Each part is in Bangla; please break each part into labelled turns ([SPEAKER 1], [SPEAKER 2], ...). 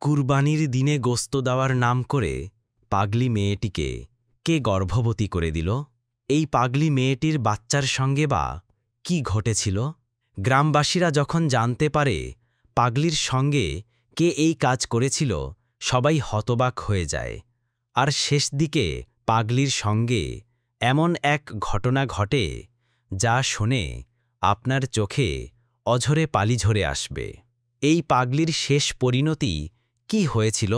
[SPEAKER 1] কুরবানির দিনে গোস্ত দেওয়ার নাম করে পাগলি মেয়েটিকে কে গর্ভবতী করে দিল? এই পাগলি মেয়েটির বাচ্চার সঙ্গে বা কি ঘটেছিল? গ্রামবাসীরা যখন জানতে পারে পাগলির সঙ্গে কে এই কাজ করেছিল, সবাই হতবাক হয়ে যায়। আর শেষ দিকে পাগলির সঙ্গে এমন এক ঘটনা ঘটে যা শুনে আপনার চোখে অঝরে পালি ঝরে আসবে। এই পাগলির শেষ পরিণতি কি হয়েছিল?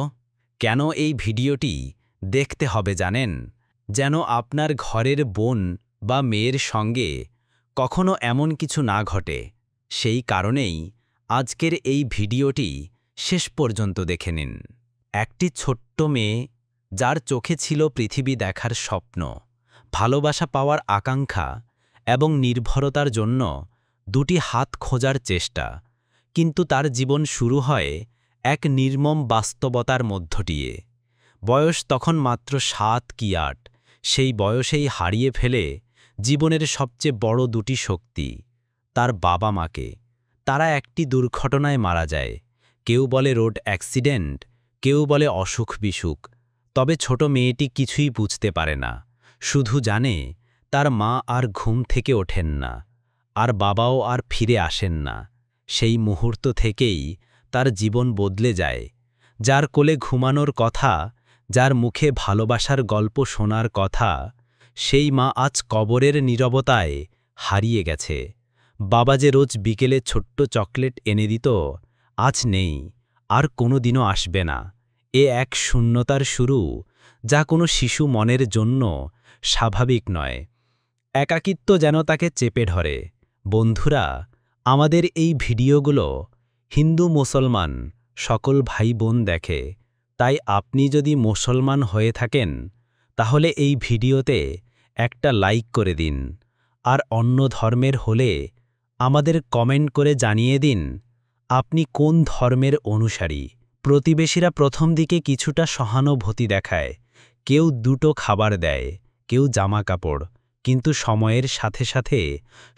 [SPEAKER 1] কেন এই ভিডিওটি দেখতে হবে জানেন? যেন আপনার ঘরের বোন বা মেয়ের সঙ্গে কখনো এমন কিছু না ঘটে। সেই কারণেই আজকের এই ভিডিওটি শেষ পর্যন্ত দেখে নিন। একটি ছোট্ট মেয়ে, যার চোখে ছিল পৃথিবী দেখার স্বপ্ন, ভালোবাসা পাওয়ার আকাঙ্ক্ষা এবং নির্ভরতার জন্য দুটি হাত খোঁজার চেষ্টা, কিন্তু তার জীবন শুরু হয় এক নির্মম বাস্তবতার মধ্য দিয়ে। বয়স তখন মাত্র ৭ কি ৮। সেই বয়সেই হারিয়ে ফেলে জীবনের সবচেয়ে বড় দুটি শক্তি, তার বাবা মাকে। তারা একটি দুর্ঘটনায় মারা যায়। কেউ বলে রোড অ্যাক্সিডেন্ট, কেউ বলে অসুখ বিসুখ। তবে ছোট মেয়েটি কিছুই বুঝতে পারে না, শুধু জানে তার মা আর ঘুম থেকে ওঠেন না, আর বাবাও আর ফিরে আসেন না। সেই মুহূর্ত থেকেই তার জীবন বদলে যায়। যার কোলে ঘুমানোর কথা, যার মুখে ভালোবাসার গল্প শোনার কথা, সেই মা আজ কবরের নীরবতায় হারিয়ে গেছে। বাবা যে রোজ বিকেলে ছোট্ট চকলেট এনে দিত, আজ নেই, আর কোনোদিনও আসবে না। এ এক শূন্যতার শুরু, যা কোনো শিশু মনের জন্য স্বাভাবিক নয়। একাকিত্ব যেন তাকে চেপে ধরে। বন্ধুরা, আমাদের এই ভিডিওগুলো হিন্দু মুসলমান সকল ভাই বোন দেখে। তাই আপনি যদি মুসলমান হয়ে থাকেন, তাহলে এই ভিডিওতে একটা লাইক করে দিন। আর অন্য ধর্মের হলে আমাদের কমেন্ট করে জানিয়ে দিন আপনি কোন ধর্মের অনুসারী। প্রতিবেশীরা প্রথম দিকে কিছুটা সহানুভূতি দেখায়, কেউ দুটো খাবার দেয়, কেউ জামা কাপড়, কিন্তু সময়ের সাথে সাথে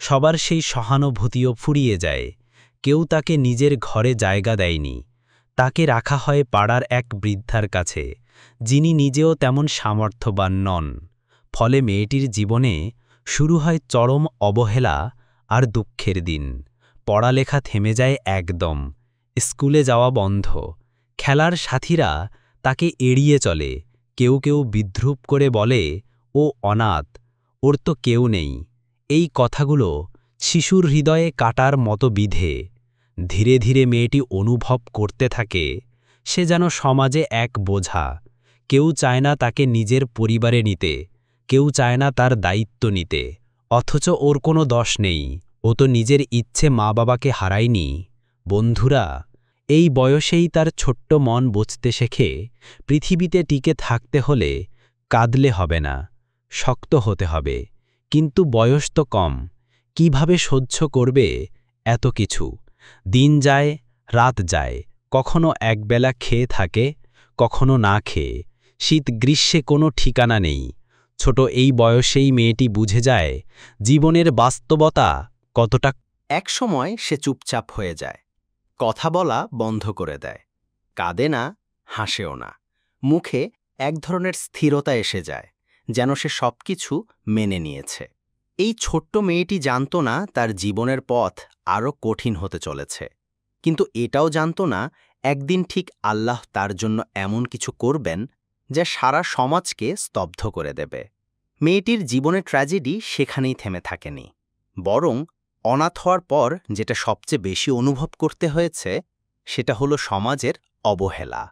[SPEAKER 1] সবার সেই সহানুভূতিও ফুরিয়ে যায়। কেউ তাকে নিজের ঘরে জায়গা দেয়নি। তাকে রাখা হয় পাড়ার এক বৃদ্ধার কাছে, যিনি নিজেও তেমন সামর্থ্যবান নন। ফলে মেয়েটির জীবনে শুরু হয় চরম অবহেলা আর দুঃখের দিন। পড়ালেখা থেমে যায় একদম, স্কুলে যাওয়া বন্ধ। খেলার সাথীরা তাকে এড়িয়ে চলে। কেউ কেউ বিদ্রূপ করে বলে, ও অনাথ, ওর তো কেউ নেই। এই কথাগুলো শিশুর হৃদয়ে কাটার মতো বিধে। ধীরে ধীরে মেয়েটি অনুভব করতে থাকে সে যেন সমাজে এক বোঝা। কেউ চায় না তাকে নিজের পরিবারে নিতে, কেউ চায় না তার দায়িত্ব নিতে। অথচ ওর কোনো দোষ নেই, ও তো নিজের ইচ্ছে মা বাবাকে হারায়নি। বন্ধুরা, এই বয়সেই তার ছোট্ট মন বুঝতে শেখে পৃথিবীতে টিকে থাকতে হলে কাঁদলে হবে না, শক্ত হতে হবে। কিন্তু বয়স তো কম, কিভাবে সহ্য করবে এত কিছু? দিন যায়, রাত যায়, কখনো একবেলা খেয়ে থাকে, কখনো না খেয়ে। শীত গ্রীষ্মে কোনো ঠিকানা নেই। ছোট এই বয়সেই মেয়েটি বুঝে যায় জীবনের বাস্তবতা কতটা।
[SPEAKER 2] একসময় সে চুপচাপ হয়ে যায়, কথা বলা বন্ধ করে দেয়, কাঁদে না, হাসেও না। মুখে এক ধরনের স্থিরতা এসে যায়, যেন সে সবকিছু মেনে নিয়েছে। এই ছোট্ট মেয়েটি জানত না তার জীবনের পথ আরও কঠিন হতে চলেছে, কিন্তু এটাও জানত না একদিন ঠিক আল্লাহ তার জন্য এমন কিছু করবেন যা সারা সমাজকে স্তব্ধ করে দেবে। মেয়েটির জীবনের ট্র্যাজেডি সেখানেই থেমে থাকেনি, বরং অনাথ হওয়ার পর যেটা সবচেয়ে বেশি অনুভব করতে হয়েছে সেটা হলো সমাজের অবহেলা।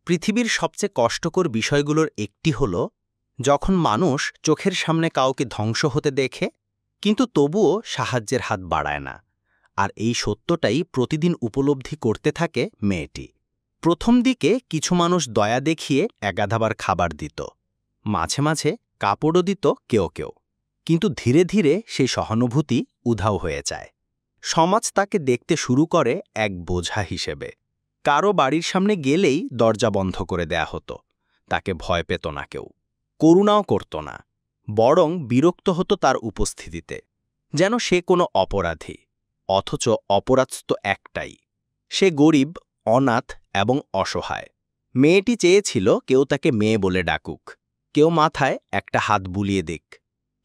[SPEAKER 2] পৃথিবীর সবচেয়ে কষ্টকর বিষয়গুলোর একটি হলো যখন মানুষ চোখের সামনে কাউকে ধ্বংস হতে দেখে, কিন্তু তবুও সাহায্যের হাত বাড়ায় না। আর এই সত্যটাই প্রতিদিন উপলব্ধি করতে থাকে মেয়েটি। প্রথম দিকে কিছু মানুষ দয়া দেখিয়ে একাধাবার খাবার দিত, মাঝে মাঝে কাপড়ও দিত কেউ কেউ। কিন্তু ধীরে ধীরে সেই সহানুভূতি উধাও হয়ে যায়। সমাজ তাকে দেখতে শুরু করে এক বোঝা হিসেবে। কারো বাড়ির সামনে গেলেই দরজা বন্ধ করে দেয়া হতো। তাকে ভয় পেত না কেউ, করুণাও করত না, বরং বিরক্ত হতো তার উপস্থিতিতে, যেন সে কোনো অপরাধী। অথচ অপরাধ তো একটাই, সে গরিব, অনাথ এবং অসহায়। মেয়েটি চেয়েছিল কেউ তাকে মেয়ে বলে ডাকুক, কেউ মাথায় একটা হাত বুলিয়ে দিক,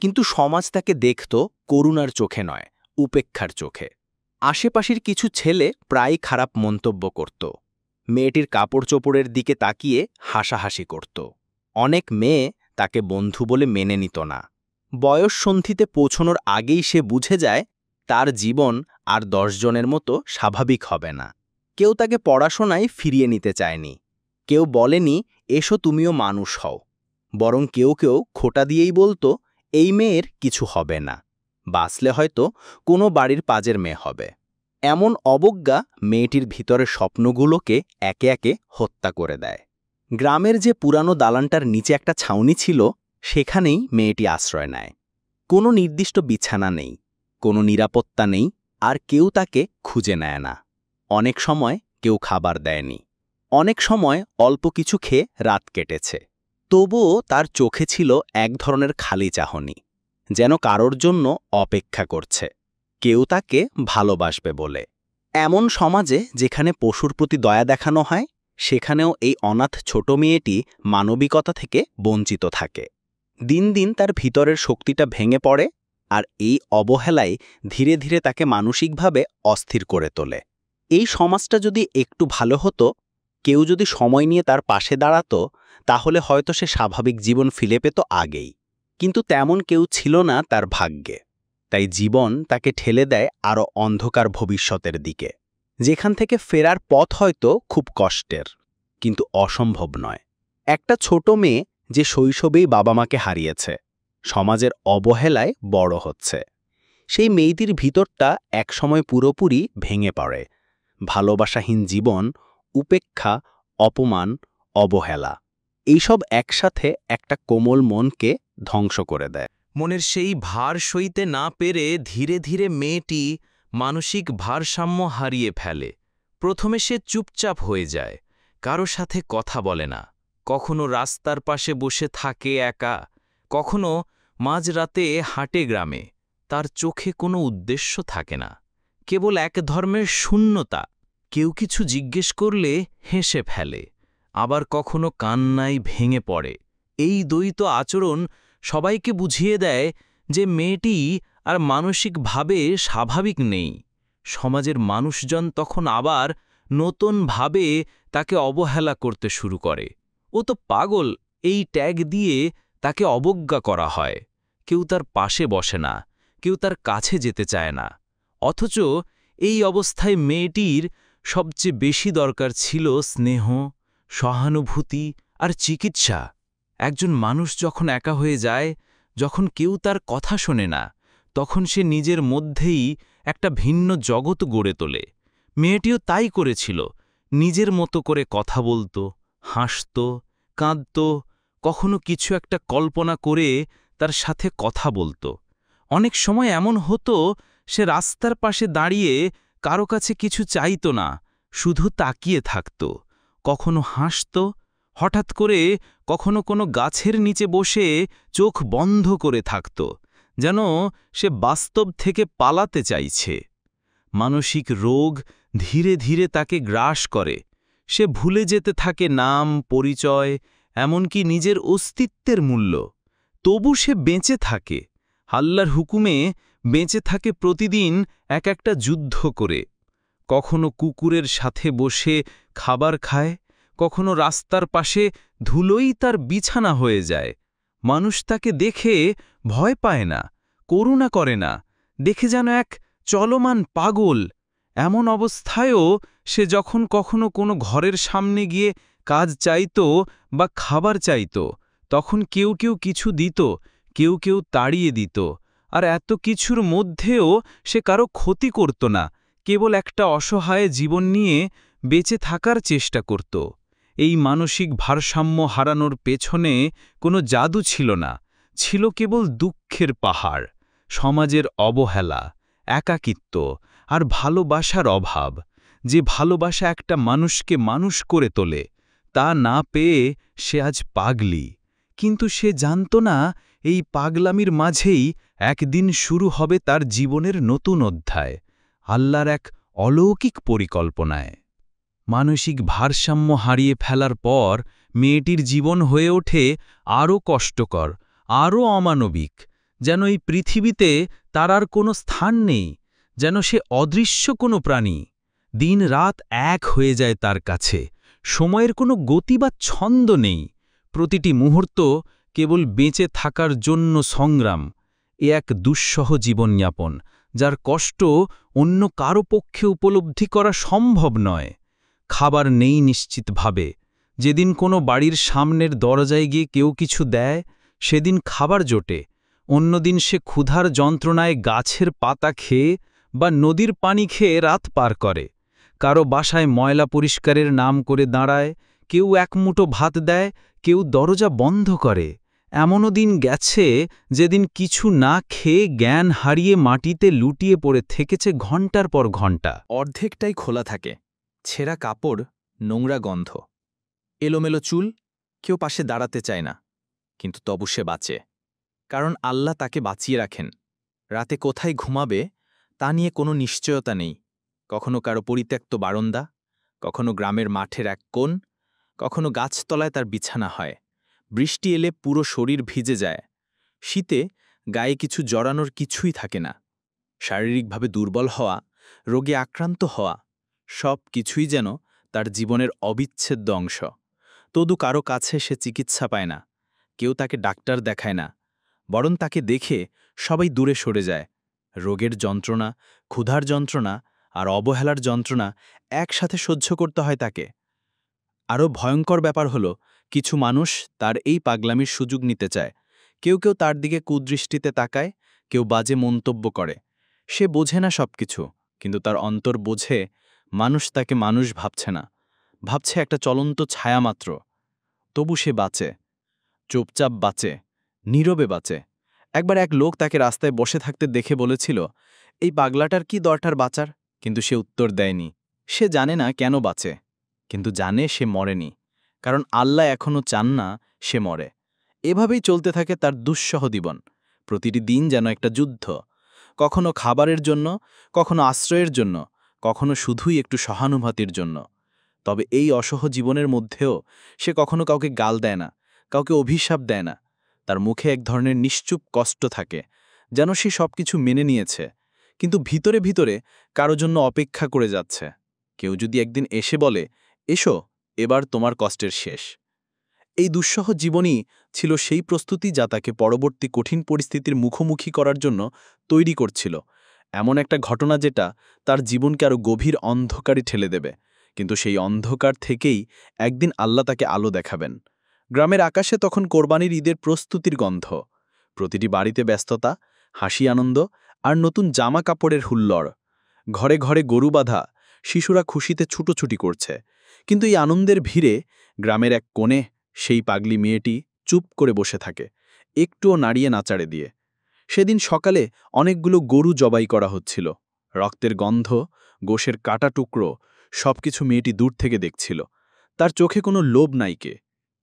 [SPEAKER 2] কিন্তু সমাজ তাকে দেখত করুণার চোখে নয়, উপেক্ষার চোখে। আশেপাশের কিছু ছেলে প্রায় খারাপ মন্তব্য করত, মেয়েটির কাপড় চোপড়ের দিকে তাকিয়ে হাসাহাসি করত। অনেক মেয়ে তাকে বন্ধু বলে মেনে নিত না। বয়ঃসন্ধিতে পৌঁছনোর আগেই সে বুঝে যায় তার জীবন আর 10 জনের মতো স্বাভাবিক হবে না। কেউ তাকে পড়াশোনায় ফিরিয়ে নিতে চায়নি, কেউ বলেনি এসো তুমিও মানুষ হও, বরং কেউ কেউ খোঁটা দিয়েই বলতো এই মেয়ের কিছু হবে না, বাঁচলে হয়তো কোনো বাড়ির পাজের মেয়ে হবে। এমন অবজ্ঞা মেয়েটির ভিতরের স্বপ্নগুলোকে একে একে হত্যা করে দেয়। গ্রামের যে পুরানো দালানটার নিচে একটা ছাউনি ছিল, সেখানেই মেয়েটি আশ্রয় নেয়। কোনো নির্দিষ্ট বিছানা নেই, কোনো নিরাপত্তা নেই, আর কেউ তাকে খুঁজে নেয় না। অনেক সময় কেউ খাবার দেয়নি, অনেক সময় অল্প কিছু খেয়ে রাত কেটেছে। তবুও তার চোখে ছিল এক ধরনের খালি চাহনি, যেন কারোর জন্য অপেক্ষা করছে, কেউ তাকে ভালোবাসবে বলে। এমন সমাজে যেখানে পশুর প্রতি দয়া দেখানো হয়, সেখানেও এই অনাথ ছোট মেয়েটি মানবিকতা থেকে বঞ্চিত থাকে। দিন দিন তার ভিতরের শক্তিটা ভেঙে পড়ে, আর এই অবহেলাই ধীরে ধীরে তাকে মানসিকভাবে অস্থির করে তোলে। এই সমাজটা যদি একটু ভালো হতো, কেউ যদি সময় নিয়ে তার পাশে দাঁড়াতো, তাহলে হয়তো সে স্বাভাবিক জীবন ফিরে পেত আগেই। কিন্তু তেমন কেউ ছিল না তার ভাগ্যে। তাই জীবন তাকে ঠেলে দেয় আরও অন্ধকার ভবিষ্যতের দিকে, যেখান থেকে ফেরার পথ হয়তো খুব কষ্টের, কিন্তু অসম্ভব নয়। একটা ছোট মেয়ে যে শৈশবেই বাবা মাকে হারিয়েছে, সমাজের অবহেলায় বড় হচ্ছে, সেই মেয়েটির ভিতরটা একসময় পুরোপুরি ভেঙে পড়ে। ভালোবাসাহীন জীবন, উপেক্ষা, অপমান, অবহেলা, এইসব একসাথে একটা কোমল মনকে ধ্বংস করে দেয়।
[SPEAKER 1] মনের সেই ভার সইতে না পেরে ধীরে ধীরে মেয়েটি মানসিক ভারসাম্য হারিয়ে ফেলে। প্রথমে সে চুপচাপ হয়ে যায়, কারো সাথে কথা বলে না, কখনো রাস্তার পাশে বসে থাকে একা, কখনো মাঝরাতে হাঁটে গ্রামে। তার চোখে কোনো উদ্দেশ্য থাকে না, কেবল এক ধর্মের শূন্যতা। কেউ কিছু জিজ্ঞেস করলে হেসে ফেলে, আবার কখনো কান্নায় ভেঙে পড়ে। এই দ্বৈত আচরণ সবাইকে বুঝিয়ে দেয় যে মেয়েটি আর মানসিকভাবে স্বাভাবিক নেই। সমাজের মানুষজন তখন আবার নতুনভাবে তাকে অবহেলা করতে শুরু করে। ও তো পাগল, এই ট্যাগ দিয়ে তাকে অবজ্ঞা করা হয়। কেউ তার পাশে বসে না, কেউ তার কাছে যেতে চায় না। অথচ এই অবস্থায় মেয়েটির সবচেয়ে বেশি দরকার ছিল স্নেহ, সহানুভূতি আর চিকিৎসা। একজন মানুষ যখন একা হয়ে যায়, যখন কেউ তার কথা শোনে না, তখন সে নিজের মধ্যেই একটা ভিন্ন জগৎ গড়ে তোলে। মেয়েটিও তাই করেছিল, নিজের মতো করে কথা বলত, হাসত, কাঁদত, কখনো কিছু একটা কল্পনা করে তার সাথে কথা বলত। অনেক সময় এমন হতো সে রাস্তার পাশে দাঁড়িয়ে কারো কাছে কিছু চাইত না, শুধু তাকিয়ে থাকত, কখনো হাসত, হঠাৎ করে কখনো কোনো গাছের নিচে বসে চোখ বন্ধ করে থাকত, যেন সে বাস্তব থেকে পালাতে চাইছে। মানসিক রোগ ধীরে ধীরে তাকে গ্রাস করে। সে ভুলে যেতে থাকে নাম, পরিচয়, এমনকি নিজের অস্তিত্বের মূল্য। তবু সে বেঁচে থাকে, আল্লাহর হুকুমে বেঁচে থাকে, প্রতিদিন এক একটা যুদ্ধ করে। কখনো কুকুরের সাথে বসে খাবার খায়, কখনো রাস্তার পাশে ধুলোই তার বিছানা হয়ে যায়। মানুষ তাকে দেখে ভয় পায় না, করুণা করে না, দেখে যেন এক চলমান পাগল। এমন অবস্থায়ও সে যখন কখনো কোনো ঘরের সামনে গিয়ে কাজ চাইত বা খাবার চাইত, তখন কেউ কেউ কিছু দিত, কেউ কেউ তাড়িয়ে দিত। আর এত কিছুর মধ্যেও সে কারো ক্ষতি করত না, কেবল একটা অসহায় জীবন নিয়ে বেঁচে থাকার চেষ্টা করত। এই মানসিক ভারসাম্য হারানোর পেছনে কোনো জাদু ছিল না, ছিল কেবল দুঃখের পাহাড়, সমাজের অবহেলা, একাকিত্ব আর ভালোবাসার অভাব। যে ভালোবাসা একটা মানুষকে মানুষ করে তোলে, তা না পেয়ে সে আজ পাগলি। কিন্তু সে জানত না এই পাগলামির মাঝেই একদিন শুরু হবে তার জীবনের নতুন অধ্যায়, আল্লাহর এক অলৌকিক পরিকল্পনায়।
[SPEAKER 3] মানসিক ভারসাম্য হারিয়ে ফেলার পর মেয়েটির জীবন হয়ে ওঠে আরও কষ্টকর, আরও অমানবিক, যেন এই পৃথিবীতে তার আর কোনো স্থান নেই, যেন সে অদৃশ্য কোনো প্রাণী। দিন রাত এক হয়ে যায় তার কাছে, সময়ের কোনো গতি বা ছন্দ নেই, প্রতিটি মুহূর্ত কেবল বেঁচে থাকার জন্য সংগ্রাম। এ এক দুঃসহ জীবনযাপন, যার কষ্ট অন্য কারো পক্ষে উপলব্ধি করা সম্ভব নয়। খাবার নেই নিশ্চিতভাবে। যেদিন কোনো বাড়ির সামনের দরজায় গিয়ে কেউ কিছু দেয়, সেদিন খাবার জোটে। অন্যদিন সে ক্ষুধার যন্ত্রণায় গাছের পাতা খেয়ে বা নদীর পানি খেয়ে রাত পার করে। কারো বাসায় ময়লা পরিষ্কারের নাম করে দাঁড়ায়, কেউ এক মুঠো ভাত দেয়, কেউ দরজা বন্ধ করে। এমনও দিন গেছে যেদিন কিছু না খেয়ে জ্ঞান হারিয়ে মাটিতে লুটিয়ে পড়ে থেকেছে ঘণ্টার পর ঘণ্টা।
[SPEAKER 4] অর্ধেকটাই খোলা থাকে, ছেঁড়া কাপড়, নোংরা গন্ধ, এলোমেলো চুল, কেউ পাশে দাঁড়াতে চায় না, কিন্তু তবু সে বাঁচে, কারণ আল্লাহ তাকে বাঁচিয়ে রাখেন। রাতে কোথায় ঘুমাবে তা নিয়ে কোনো নিশ্চয়তা নেই। কখনো কারো পরিত্যক্ত বারান্দা, কখনো গ্রামের মাঠের এক কোণ, কখনো গাছতলায় তার বিছানা হয়। বৃষ্টি এলে পুরো শরীর ভিজে যায়। শীতে গায়ে কিছু জড়ানোর কিছুই থাকে না। শারীরিকভাবে দুর্বল হওয়া, রোগে আক্রান্ত হওয়া, সব কিছুই যেন তার জীবনের অবিচ্ছেদ্য অংশ। তদু কারো কাছে সে চিকিৎসা পায় না, কেউ তাকে ডাক্তার দেখায় না, বরং তাকে দেখে সবাই দূরে সরে যায়। রোগের যন্ত্রণা, ক্ষুধার যন্ত্রণা আর অবহেলার যন্ত্রণা একসাথে সহ্য করতে হয় তাকে। আরও ভয়ঙ্কর ব্যাপার হলো, কিছু মানুষ তার এই পাগলামির সুযোগ নিতে চায়। কেউ কেউ তার দিকে কুদৃষ্টিতে তাকায়, কেউ বাজে মন্তব্য করে। সে বোঝে না সবকিছু, কিন্তু তার অন্তর বোঝে মানুষ তাকে মানুষ ভাবছে না, ভাবছে একটা চলন্ত ছায়া মাত্র। তবু সে বাঁচে, চুপচাপ বাঁচে, নীরবে বাঁচে। একবার এক লোক তাকে রাস্তায় বসে থাকতে দেখে বলেছিল, এই পাগলাটার কি দরকার বাঁচার? কিন্তু সে উত্তর দেয়নি। সে জানে না কেন বাঁচে, কিন্তু জানে সে মরেনি, কারণ আল্লাহ এখনও চান না সে মরে। এভাবেই চলতে থাকে তার দুঃসহ জীবন। প্রতিটি দিন যেন একটা যুদ্ধ, কখনো খাবারের জন্য, কখনো আশ্রয়ের জন্য, কখনো শুধুই একটু সহানুভূতির জন্য। তবে এই অসহ জীবনের মধ্যেও সে কখনো কাউকে গাল দেয় না, কাউকে অভিশাপ দেয় না। তার মুখে এক ধরনের নিশ্চুপ কষ্ট থাকে, যেন সে সবকিছু মেনে নিয়েছে, কিন্তু ভিতরে ভিতরে কারো জন্য অপেক্ষা করে যাচ্ছে। কেউ যদি একদিন এসে বলে, এসো, এবার তোমার কষ্টের শেষ। এই দুঃসহ জীবনই ছিল সেই প্রস্তুতি যা তাকে পরবর্তী কঠিন পরিস্থিতির মুখোমুখি করার জন্য তৈরি করছিল। এমন একটা ঘটনা যেটা তার জীবনকে আরও গভীর অন্ধকারে ঠেলে দেবে, কিন্তু সেই অন্ধকার থেকেই একদিন আল্লাহ তাকে আলো দেখাবেন। গ্রামের আকাশে তখন কোরবানির ঈদের প্রস্তুতির গন্ধ। প্রতিটি বাড়িতে ব্যস্ততা, হাসি আনন্দ আর নতুন জামা কাপড়ের হুল্লড়। ঘরে ঘরে গরু বাঁধা, শিশুরা খুশিতে ছুটোছুটি করছে। কিন্তু এই আনন্দের ভিড়ে গ্রামের এক কোণে সেই পাগলি মেয়েটি চুপ করে বসে থাকে, একটুও নাড়িয়ে নাচাড়ে দিয়ে। সেদিন সকালে অনেকগুলো গরু জবাই করা হচ্ছিল। রক্তের গন্ধ, গোশের কাটা টুকরো, সবকিছু মেয়েটি দূর থেকে দেখছিল। তার চোখে কোনো লোভ নাইকে,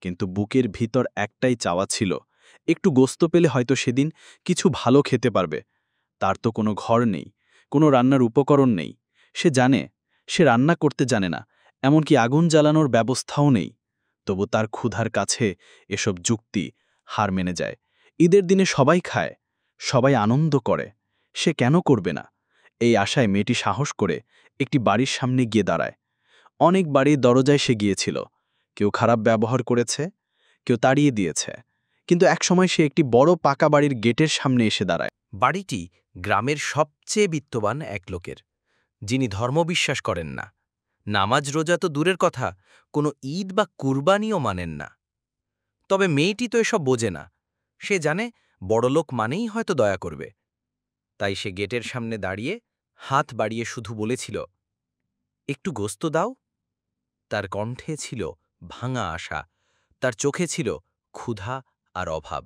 [SPEAKER 4] কিন্তু বুকের ভিতর একটাই চাওয়া ছিল, একটু গোস্ত পেলে হয়তো সেদিন কিছু ভালো খেতে পারবে। তার তো কোনো ঘর নেই, কোনো রান্নার উপকরণ নেই। সে জানে সে রান্না করতে জানে না, এমনকি আগুন জ্বালানোর ব্যবস্থাও নেই। তবু তার ক্ষুধার কাছে এসব যুক্তি হার মেনে যায়। ঈদের দিনে সবাই খায়, সবাই আনন্দ করে, সে কেন করবে না? এই আশায় মেয়েটি সাহস করে একটি বাড়ির সামনে গিয়ে দাঁড়ায়। অনেক বাড়ির দরজায় সে গিয়েছিল, কেউ খারাপ ব্যবহার করেছে, কেউ তাড়িয়ে দিয়েছে, কিন্তু একসময় সে একটি বড় পাকা বাড়ির গেটের সামনে এসে দাঁড়ায়।
[SPEAKER 1] বাড়িটি গ্রামের সবচেয়ে বিত্তবান এক লোকের, যিনি ধর্মবিশ্বাস করেন না, নামাজ রোজা তো দূরের কথা, কোনো ঈদ বা কুরবানিও মানেন না। তবে মেয়েটি তো এসব বোঝে না। সে জানে বড়লোক মানেই হয়তো দয়া করবে। তাই সে গেটের সামনে দাঁড়িয়ে হাত বাড়িয়ে শুধু বলেছিল, একটু গোস্ত দাও। তার কণ্ঠে ছিল ভাঙা আশা, তার চোখে ছিল ক্ষুধা আর অভাব।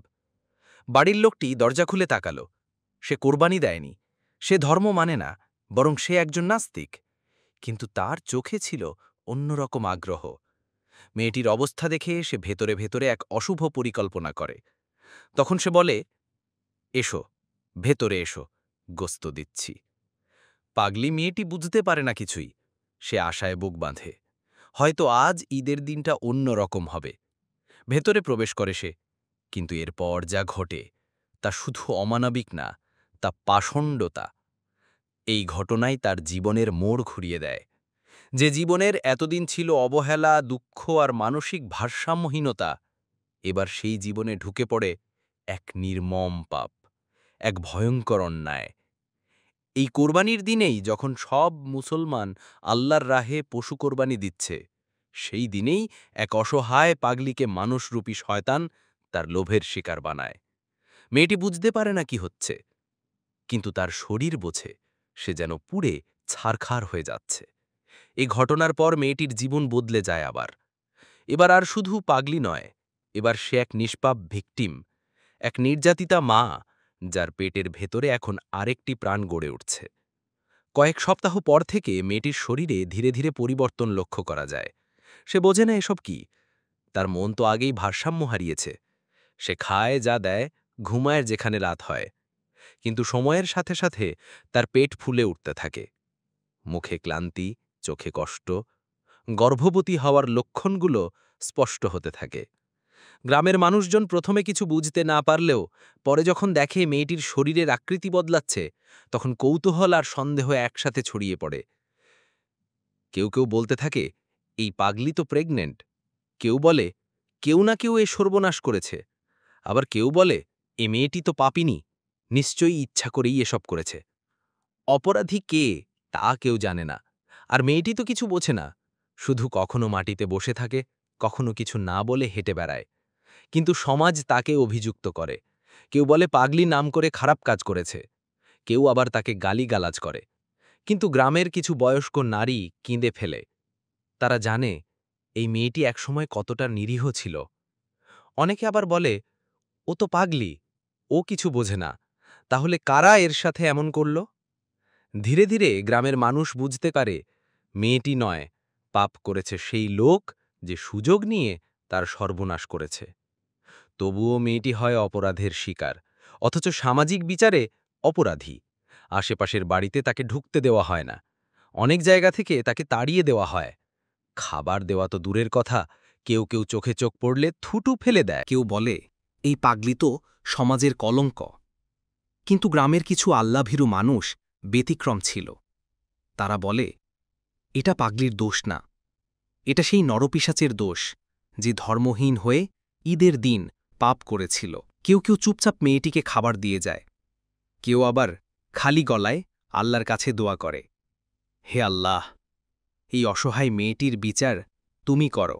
[SPEAKER 1] বাড়ির লোকটি দরজা খুলে তাকাল। সে কোরবানি দেয়নি, সে ধর্ম মানে না, বরং সে একজন নাস্তিক। কিন্তু তার চোখে ছিল অন্যরকম আগ্রহ। মেয়েটির অবস্থা দেখে সে ভেতরে ভেতরে এক অশুভ পরিকল্পনা করে। তখন সে বলে, এসো, ভেতরে এসো, গোস্ত দিচ্ছি। পাগলি মেয়েটি বুঝতে পারে না কিছুই। সে আশায় বুক বাঁধে। হয়তো আজ ঈদের দিনটা অন্য রকম হবে। ভেতরে প্রবেশ করে সে, কিন্তু এরপর যা ঘটে তা শুধু অমানবিক না, তা পাষণ্ডতা। এই ঘটনাই তার জীবনের মোড় ঘুরিয়ে দেয়। যে জীবনের এতদিন ছিল অবহেলা, দুঃখ আর মানসিক ভারসাম্যহীনতা, এবার সেই জীবনে ঢুকে পড়ে এক নির্মম পাপ, এক ভয়ঙ্কর অন্যায়। এই কোরবানির দিনেই যখন সব মুসলমান আল্লাহর রাহে পশু কোরবানি দিচ্ছে, সেই দিনেই এক অসহায় পাগলিকে মানুষরূপী শয়তান তার লোভের শিকার বানায়। মেয়েটি বুঝতে পারে না কি হচ্ছে, কিন্তু তার শরীর বোঝে সে যেন পুড়ে ছারখার হয়ে যাচ্ছে। এই ঘটনার পর মেয়েটির জীবন বদলে যায় আবার। এবার আর শুধু পাগলি নয়, এবার সে এক নিষ্পাপ ভিকটিম, এক নির্যাতিতা মা, যার পেটের ভেতরে এখন আরেকটি প্রাণ গড়ে উঠছে। কয়েক সপ্তাহ পর থেকে মেয়েটির শরীরে ধীরে ধীরে পরিবর্তন লক্ষ্য করা যায়। সে বোঝে না এসব কি, তার মন তো আগেই ভারসাম্য হারিয়েছে। সে খায় যা দেয়, ঘুমায় যেখানে রাত হয়, কিন্তু সময়ের সাথে সাথে তার পেট ফুলে উঠতে থাকে। মুখে ক্লান্তি, চোখে কষ্ট, গর্ভবতী হওয়ার লক্ষণগুলো স্পষ্ট হতে থাকে। গ্রামের মানুষজন প্রথমে কিছু বুঝতে না পারলেও পরে যখন দেখে মেয়েটির শরীরের আকৃতি বদলাচ্ছে, তখন কৌতূহল আর সন্দেহ একসাথে ছড়িয়ে পড়ে। কেউ কেউ বলতে থাকে, এই পাগলি তো প্রেগনেন্ট। কেউ বলে, কেউ না কেউ এ সর্বনাশ করেছে। আবার কেউ বলে, এ মেয়েটি তো পাপিনী, নিশ্চয়ই ইচ্ছা করেই এসব করেছে। অপরাধী কে তা কেউ জানে না, আর মেয়েটি তো কিছু বোঝে না, শুধু কখনো মাটিতে বসে থাকে, কখনো কিছু না বলে হেঁটে বেড়ায়। কিন্তু সমাজ তাকে অভিযুক্ত করে। কেউ বলে পাগলি নাম করে খারাপ কাজ করেছে, কেউ আবার তাকে গালিগালাজ করে। কিন্তু গ্রামের কিছু বয়স্ক নারী কেঁদে ফেলে। তারা জানে এই মেয়েটি একসময় কতটা নিরীহ ছিল। অনেকে আবার বলে, ও তো পাগলি, ও কিছু বোঝে না, তাহলে কারা এর সাথে এমন করল? ধীরে ধীরে গ্রামের মানুষ বুঝতে পারে মেয়েটি নয়, পাপ করেছে সেই লোক যে সুযোগ নিয়ে তার সর্বনাশ করেছে। তবুও মেয়েটি হয় অপরাধের শিকার, অথচ সামাজিক বিচারে অপরাধী। আশেপাশের বাড়িতে তাকে ঢুকতে দেওয়া হয় না, অনেক জায়গা থেকে তাকে তাড়িয়ে দেওয়া হয়। খাবার দেওয়া তো দূরের কথা, কেউ কেউ চোখে চোখ পড়লে থুতু ফেলে দেয়।
[SPEAKER 2] কেউ বলে, এই পাগলি তো সমাজের কলঙ্ক। কিন্তু গ্রামের কিছু আল্লাভীরু মানুষ ব্যতিক্রম ছিল। তারা বলে, এটা পাগলির দোষ না, এটা সেই নরপিশাচের দোষ, যে ধর্মহীন হয়ে ঈদের দিন পাপ করেছিল। কেউ কেউ চুপচাপ মেয়েটিকে খাবার দিয়ে যায়, কেউ আবার খালি গলায় আল্লাহর কাছে দোয়া করে, হে আল্লাহ, এই অসহায় মেয়েটির বিচার তুমি করো।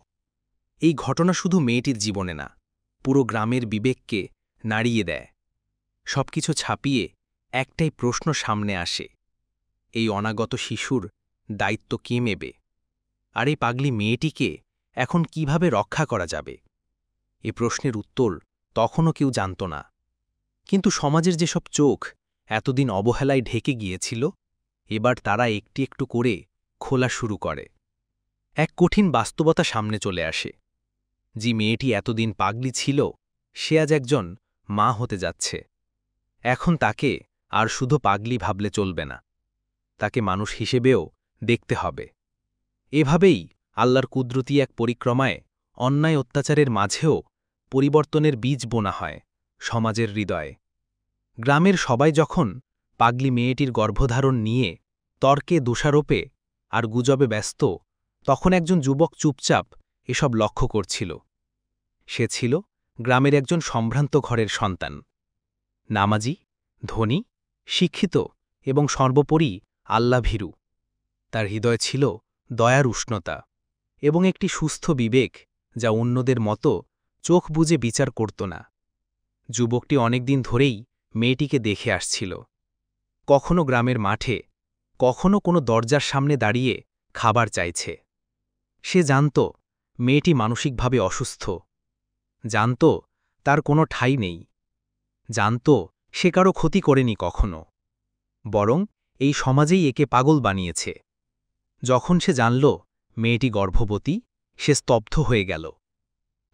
[SPEAKER 2] এই ঘটনা শুধু মেয়েটির জীবনে না, পুরো গ্রামের বিবেককে নাড়িয়ে দেয়। সবকিছু ছাপিয়ে একটাই প্রশ্ন সামনে আসে, এই অনাগত শিশুর দায়িত্ব কে নেবে? আর এই পাগলি মেয়েটিকে এখন কিভাবে রক্ষা করা যাবে? এ প্রশ্নের উত্তর তখনও কেউ জানত না। কিন্তু সমাজের যেসব চোখ এতদিন অবহেলায় ঢেকে গিয়েছিল, এবার তারা একটি একটু করে খোলা শুরু করে। এক কঠিন বাস্তবতা সামনে চলে আসে। যে মেয়েটি এতদিন পাগলি ছিল, সে আজ একজন মা হতে যাচ্ছে। এখন তাকে আর শুধু পাগলি ভাবলে চলবে না, তাকে মানুষ হিসেবেও দেখতে হবে। এভাবেই আল্লাহর কুদরতি এক পরিক্রমায় অন্যায় অত্যাচারের মাঝেও পরিবর্তনের বীজ বোনা হয় সমাজের হৃদয়ে। গ্রামের সবাই যখন পাগলি মেয়েটির গর্ভধারণ নিয়ে তর্কে দোষারোপে আর গুজবে ব্যস্ত, তখন একজন যুবক চুপচাপ এসব লক্ষ্য করছিল। সে ছিল গ্রামের একজন সম্ভ্রান্ত ঘরের সন্তান, নামাজি, ধনী, শিক্ষিত এবং সর্বোপরি আল্লাভীরু। তার হৃদয় ছিল দয়ার উষ্ণতা এবং একটি সুস্থ বিবেক, যা অন্যদের মতো চোখ বুজে বিচার করত না। যুবকটি অনেকদিন ধরেই মেয়েটিকে দেখে আসছিল, কখনো গ্রামের মাঠে, কখনো কোনো দরজার সামনে দাঁড়িয়ে খাবার চাইছে। সে জানত মেয়েটি মানসিকভাবে অসুস্থ, জানত তার কোনো ঠাঁই নেই, জানত সে কারো ক্ষতি করেনি কখনো, বরং এই সমাজেই একে পাগল বানিয়েছে। যখন সে জানল মেয়েটি গর্ভবতী, সে স্তব্ধ হয়ে গেল।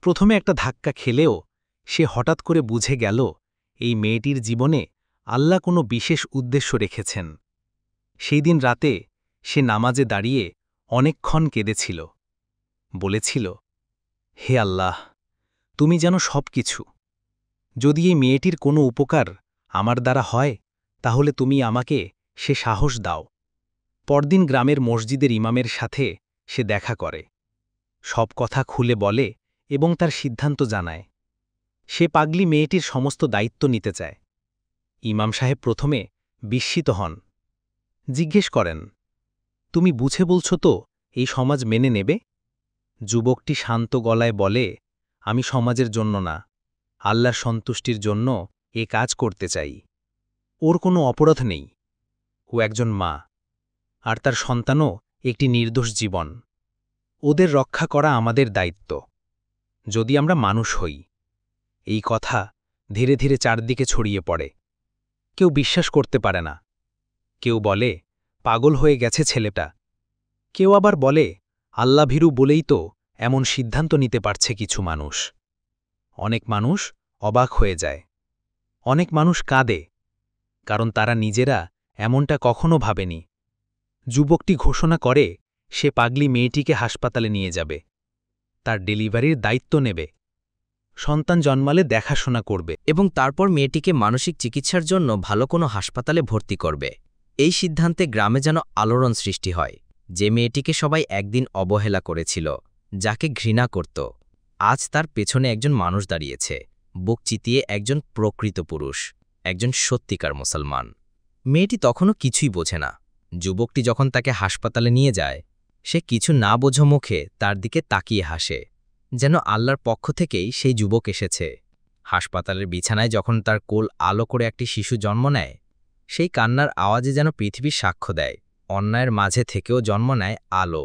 [SPEAKER 2] প্রথমে একটা ধাক্কা খেলেও সে হঠাৎ করে বুঝে গেল এই মেয়েটির জীবনে আল্লাহ কোনো বিশেষ উদ্দেশ্য রেখেছেন। সেই দিন রাতে সে নামাজে দাঁড়িয়ে অনেকক্ষণ কেঁদেছিল।
[SPEAKER 3] বলেছিল, হে আল্লাহ, তুমি যেন সব কিছু। যদি এই মেয়েটির কোনো উপকার আমার দ্বারা হয় তাহলে তুমি আমাকে সে সাহস দাও। পরদিন গ্রামের মসজিদের ইমামের সাথে সে দেখা করে, সব কথা খুলে বলে এবং তার সিদ্ধান্ত জানায়। সে পাগলি মেয়েটির সমস্ত দায়িত্ব নিতে চায়। ইমাম সাহেব প্রথমে বিস্মিত হন, জিজ্ঞেস করেন, তুমি বুঝে বলছ তো এই সমাজ মেনে নেবে? যুবকটি শান্ত গলায় বলে, আমি সমাজের জন্য না, আল্লাহর সন্তুষ্টির জন্য এ কাজ করতে চাই। ওর কোনো অপরাধ নেই, ও একজন মা, আর তার সন্তানও একটি নির্দোষ জীবন। ওদের রক্ষা করা আমাদের দায়িত্ব, যদি আমরা মানুষ হই। এই কথা ধীরে ধীরে চারদিকে ছড়িয়ে পড়ে। কেউ বিশ্বাস করতে পারে না, কেউ বলে পাগল হয়ে গেছে ছেলেটা, কেউ আবার বলে আল্লাভীরু বলেই তো এমন সিদ্ধান্ত নিতে পারছে কিছু মানুষ। অনেক মানুষ অবাক হয়ে যায়, অনেক মানুষ কাঁদে, কারণ তারা নিজেরা এমনটা কখনো ভাবেনি। যুবকটি ঘোষণা করে সে পাগলি মেয়েটিকে হাসপাতালে নিয়ে যাবে, তার ডেলিভারির দায়িত্ব নেবে, সন্তান জন্মালে দেখাশোনা করবে।
[SPEAKER 1] এবং তারপর মেয়েটিকে মানসিক চিকিৎসার জন্য ভালো কোনো হাসপাতালে ভর্তি করবে। এই সিদ্ধান্তে গ্রামে যেন আলোড়ন সৃষ্টি হয়। যে মেয়েটিকে সবাই একদিন অবহেলা করেছিল, যাকে ঘৃণা করত, আজ তার পেছনে একজন মানুষ দাঁড়িয়েছে, বুক চিতিয়ে একজন প্রকৃত পুরুষ, একজন সত্যিকার মুসলমান। মেয়েটি তখনও কিছুই বোঝে না। যুবকটি যখন তাকে হাসপাতালে নিয়ে যায়, সে কিছু না বোঝো মুখে তার দিকে তাকিয়ে হাসে, যেন আল্লাহর পক্ষ থেকেই সেই যুবক এসেছে। হাসপাতালের বিছানায় যখন তার কোল আলো করে একটি শিশু জন্ম নেয়, সেই কান্নার আওয়াজে যেন পৃথিবীর সাক্ষ্য দেয়, অন্যায়ের মাঝে থেকেও জন্ম নেয় আলো।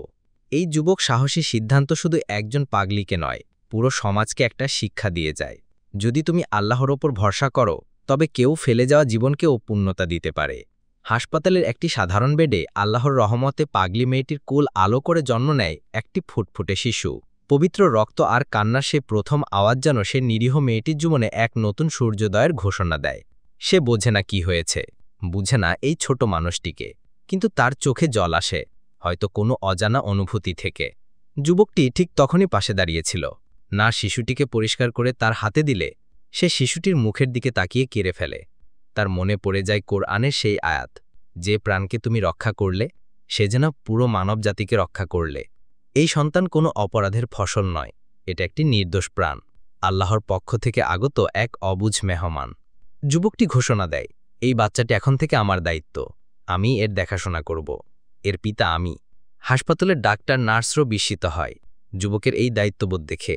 [SPEAKER 1] এই যুবক সাহসী সিদ্ধান্ত শুধু একজন পাগলিকে নয়, পুরো সমাজকে একটা শিক্ষা দিয়ে যায়। যদি তুমি আল্লাহর ওপর ভরসা করো, তবে কেউ ফেলে যাওয়া জীবনকেও পূর্ণতা দিতে পারে। হাসপাতালের একটি সাধারণ বেডে আল্লাহর রহমতে পাগলি মেয়েটির কোল আলো করে জন্ম নেয় একটি ফুটফুটে শিশু। পবিত্র রক্ত আর কান্নার সে প্রথম আওয়াজ যেন সে নিরীহ মেয়েটির জীবনে এক নতুন সূর্যোদয়ের ঘোষণা দেয়। সে বোঝে না কি হয়েছে, বুঝে না এই ছোট মানুষটিকে, কিন্তু তার চোখে জল আসে, হয়তো কোনো অজানা অনুভূতি থেকে। যুবকটি ঠিক তখনই পাশে দাঁড়িয়েছিল। না শিশুটিকে পরিষ্কার করে তার হাতে দিলে সে শিশুটির মুখের দিকে তাকিয়ে কেড়ে ফেলে। তার মনে পড়ে যায় কোরআনের সেই আয়াত, যে প্রাণকে তুমি রক্ষা করলে সে যেন পুরো মানবজাতিকে রক্ষা করলে। এই সন্তান কোনো অপরাধের ফসল নয়, এটা একটি নির্দোষ প্রাণ, আল্লাহর পক্ষ থেকে আগত এক অবুঝ মেহমান। যুবকটি ঘোষণা দেয়, এই বাচ্চাটি এখন থেকে আমার দায়িত্ব, আমি এর দেখাশোনা করব, এর পিতা আমি। হাসপাতালের ডাক্তার নার্সরাও বিস্মিত হয় যুবকের এই দায়িত্ববোধ দেখে।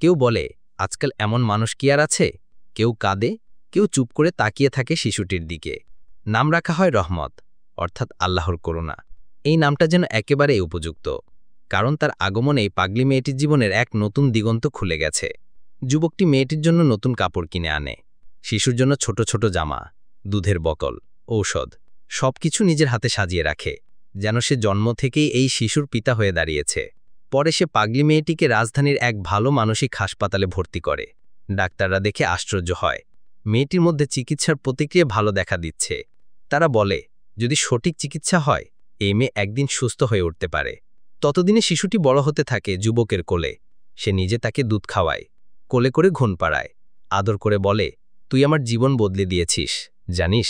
[SPEAKER 1] কেউ বলে, আজকাল এমন মানুষ কি আর আছে? কেউ কাঁদে, কেউ চুপ করে তাকিয়ে থাকে শিশুটির দিকে। নাম রাখা হয় রহমত, অর্থাৎ আল্লাহর করুণা। এই নামটা যেন একেবারেই উপযুক্ত, কারণ তার আগমনেই পাগলি মেয়েটির জীবনের এক নতুন দিগন্ত খুলে গেছে। যুবকটি মেয়েটির জন্য নতুন কাপড় কিনে আনে, শিশুর জন্য ছোট ছোট জামা, দুধের বোতল, ঔষধ, সবকিছু নিজের হাতে সাজিয়ে রাখে, যেন সে জন্ম থেকেই এই শিশুর পিতা হয়ে দাঁড়িয়েছে। পরে সে পাগলি মেয়েটিকে রাজধানীর এক ভালো মানসিক হাসপাতালে ভর্তি করে। ডাক্তাররা দেখে আশ্চর্য হয়, মেয়েটির মধ্যে চিকিৎসার প্রতিক্রিয়া ভালো দেখা দিচ্ছে। তারা বলে, যদি সঠিক চিকিৎসা হয়, এই মেয়ে একদিন সুস্থ হয়ে উঠতে পারে। ততদিনে শিশুটি বড় হতে থাকে যুবকের কোলে। সে নিজে তাকে দুধ খাওয়ায়, কোলে করে ঘুম পাড়ায়, আদর করে বলে, তুই আমার জীবন বদলে দিয়েছিস, জানিস?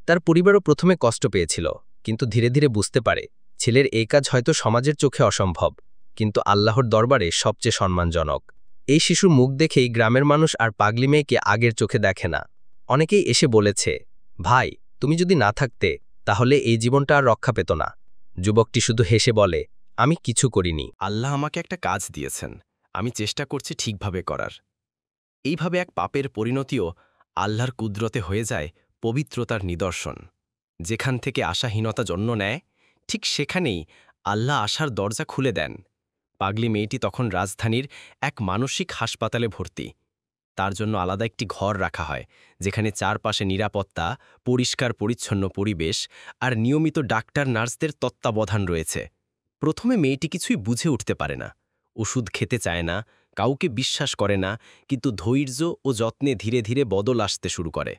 [SPEAKER 1] তার পরিবারও প্রথমে কষ্ট পেয়েছিল, কিন্তু ধীরে ধীরে বুঝতে পারে ছেলের এই কাজ হয়তো সমাজের চোখে অসম্ভব, কিন্তু আল্লাহর দরবারে সবচেয়ে সম্মানজনক। এই শিশুর মুখ দেখেই গ্রামের মানুষ আর পাগলি মেয়েকে আগের চোখে দেখে না। অনেকেই এসে বলেছে, ভাই, তুমি যদি না থাকতে তাহলে এই জীবনটা আর রক্ষা পেত না। যুবকটি শুধু হেসে বলে, আমি কিছু করিনি,
[SPEAKER 5] আল্লাহ আমাকে একটা কাজ দিয়েছেন, আমি চেষ্টা করছি ঠিকভাবে করার। এইভাবে এক পাপের পরিণতিও আল্লাহর কুদরতে হয়ে যায় পবিত্রতার নিদর্শন। যেখান থেকে আশাহীনতা জন্ম নেয়, ঠিক সেখানেই আল্লাহ আশার দরজা খুলে দেন। পাগলি মেয়েটি তখন রাজধানীর এক মানসিক হাসপাতালে ভর্তি। তার জন্য আলাদা একটি ঘর রাখা হয়, যেখানে চারপাশে নিরাপত্তা, পরিষ্কার পরিচ্ছন্ন পরিবেশ আর নিয়মিত ডাক্তার নার্সদের তত্ত্বাবধান রয়েছে। প্রথমে মেয়েটি কিছুই বুঝে উঠতে পারে না, ওষুধ খেতে চায় না, কাউকে বিশ্বাস করে না, কিন্তু ধৈর্য ও যত্নে ধীরে ধীরে বদল আসতে শুরু করে।